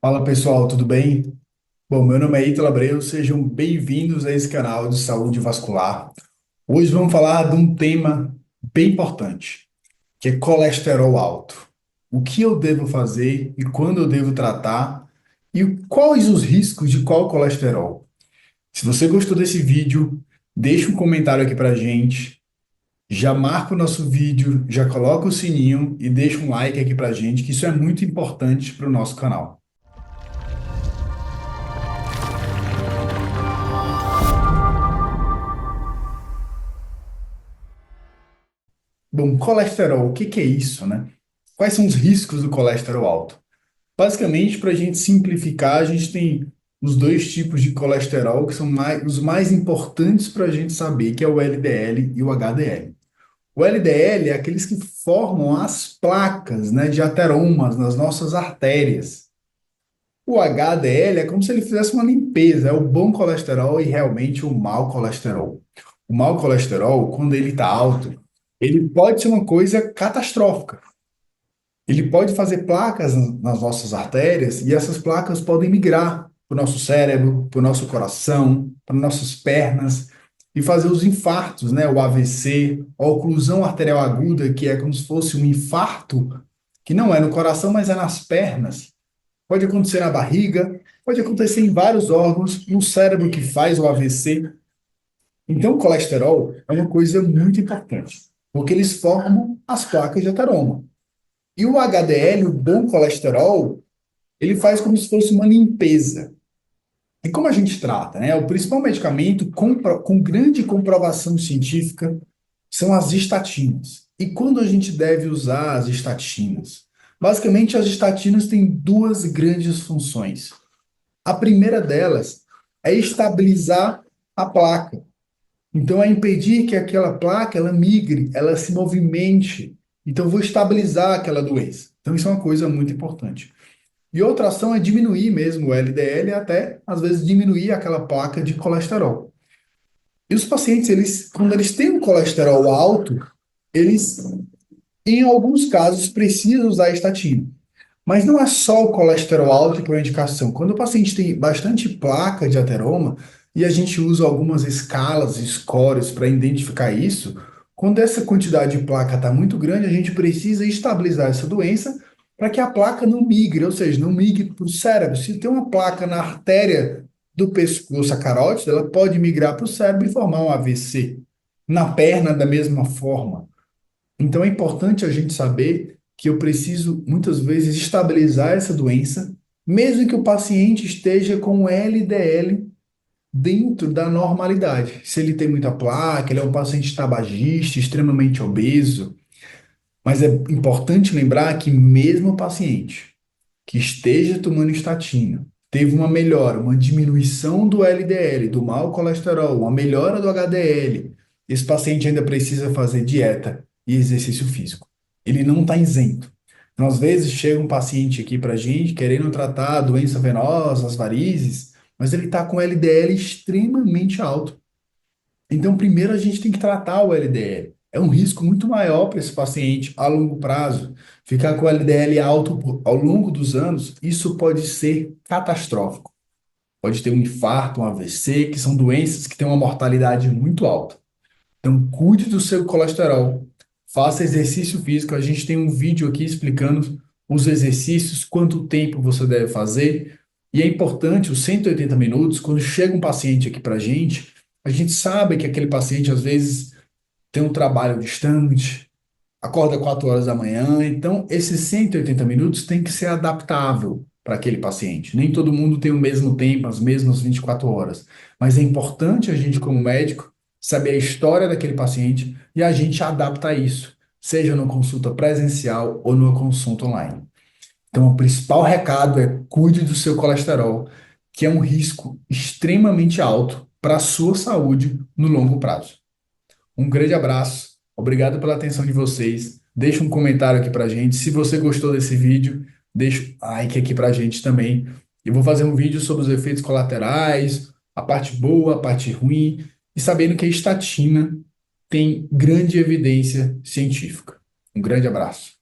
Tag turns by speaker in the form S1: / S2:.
S1: Fala pessoal, tudo bem? Bom, meu nome é Ítalo Abreu, sejam bem-vindos a esse canal de saúde vascular. Hoje vamos falar de um tema bem importante, que é colesterol alto. O que eu devo fazer e quando eu devo tratar e quais os riscos de qual colesterol. Se você gostou desse vídeo, deixa um comentário aqui pra gente, já marca o nosso vídeo, já coloca o sininho e deixa um like aqui pra gente, que isso é muito importante para o nosso canal. Bom, colesterol, o que que é isso, né? Quais são os riscos do colesterol alto? Basicamente, para a gente simplificar, a gente tem os dois tipos de colesterol que são os mais importantes para a gente saber, que é o LDL e o HDL. O LDL é aqueles que formam as placas, né, de ateromas nas nossas artérias. O HDL é como se ele fizesse uma limpeza, é o bom colesterol e realmente o mau colesterol. O mau colesterol, quando ele está alto, ele pode ser uma coisa catastrófica. Ele pode fazer placas nas nossas artérias e essas placas podem migrar para o nosso cérebro, para o nosso coração, para nossas pernas e fazer os infartos, né? O AVC, a oclusão arterial aguda, que é como se fosse um infarto, que não é no coração, mas é nas pernas. Pode acontecer na barriga, pode acontecer em vários órgãos, no cérebro que faz o AVC. Então, o colesterol é uma coisa muito importante, porque eles formam as placas de ateroma. E o HDL, o bom colesterol, ele faz como se fosse uma limpeza. E como a gente trata, né? O principal medicamento com grande comprovação científica são as estatinas. E quando a gente deve usar as estatinas? Basicamente, as estatinas têm duas grandes funções. A primeira delas é estabilizar a placa. Então, é impedir que aquela placa ela migre, ela se movimente. Então, eu vou estabilizar aquela doença. Então, isso é uma coisa muito importante. E outra ação é diminuir mesmo o LDL e até, às vezes, diminuir aquela placa de colesterol. E os pacientes, quando eles têm um colesterol alto, eles, em alguns casos, precisam usar estatina. Mas não é só o colesterol alto que é uma indicação. Quando o paciente tem bastante placa de ateroma, e a gente usa algumas escalas, scores para identificar isso, quando essa quantidade de placa está muito grande, a gente precisa estabilizar essa doença para que a placa não migre, ou seja, não migre para o cérebro. Se tem uma placa na artéria do pescoço, a carótida, ela pode migrar para o cérebro e formar um AVC. Na perna, da mesma forma. Então é importante a gente saber que eu preciso muitas vezes estabilizar essa doença, mesmo que o paciente esteja com LDL dentro da normalidade. Se ele tem muita placa, ele é um paciente tabagista, extremamente obeso, mas é importante lembrar que mesmo o paciente que esteja tomando estatina, teve uma melhora, uma diminuição do LDL, do mau colesterol, uma melhora do HDL, esse paciente ainda precisa fazer dieta e exercício físico. Ele não está isento. Então, às vezes, chega um paciente aqui para a gente querendo tratar a doença venosa, as varizes, mas ele está com LDL extremamente alto. Então, primeiro a gente tem que tratar o LDL. É um risco muito maior para esse paciente a longo prazo. Ficar com o LDL alto ao longo dos anos, isso pode ser catastrófico. Pode ter um infarto, um AVC, que são doenças que têm uma mortalidade muito alta. Então, cuide do seu colesterol. Faça exercício físico. A gente tem um vídeo aqui explicando os exercícios, quanto tempo você deve fazer. E é importante, os 180 minutos, quando chega um paciente aqui para a gente sabe que aquele paciente às vezes tem um trabalho distante, acorda 4 horas da manhã. Então, esses 180 minutos tem que ser adaptável para aquele paciente. Nem todo mundo tem o mesmo tempo, as mesmas 24 horas. Mas é importante a gente, como médico, saber a história daquele paciente e a gente adapta isso, seja numa consulta presencial ou numa consulta online. Então, o principal recado é cuide do seu colesterol, que é um risco extremamente alto para a sua saúde no longo prazo. Um grande abraço, obrigado pela atenção de vocês. Deixa um comentário aqui pra gente. Se você gostou desse vídeo, deixa um like aqui pra gente também. Eu vou fazer um vídeo sobre os efeitos colaterais, a parte boa, a parte ruim, e sabendo que a estatina tem grande evidência científica. Um grande abraço.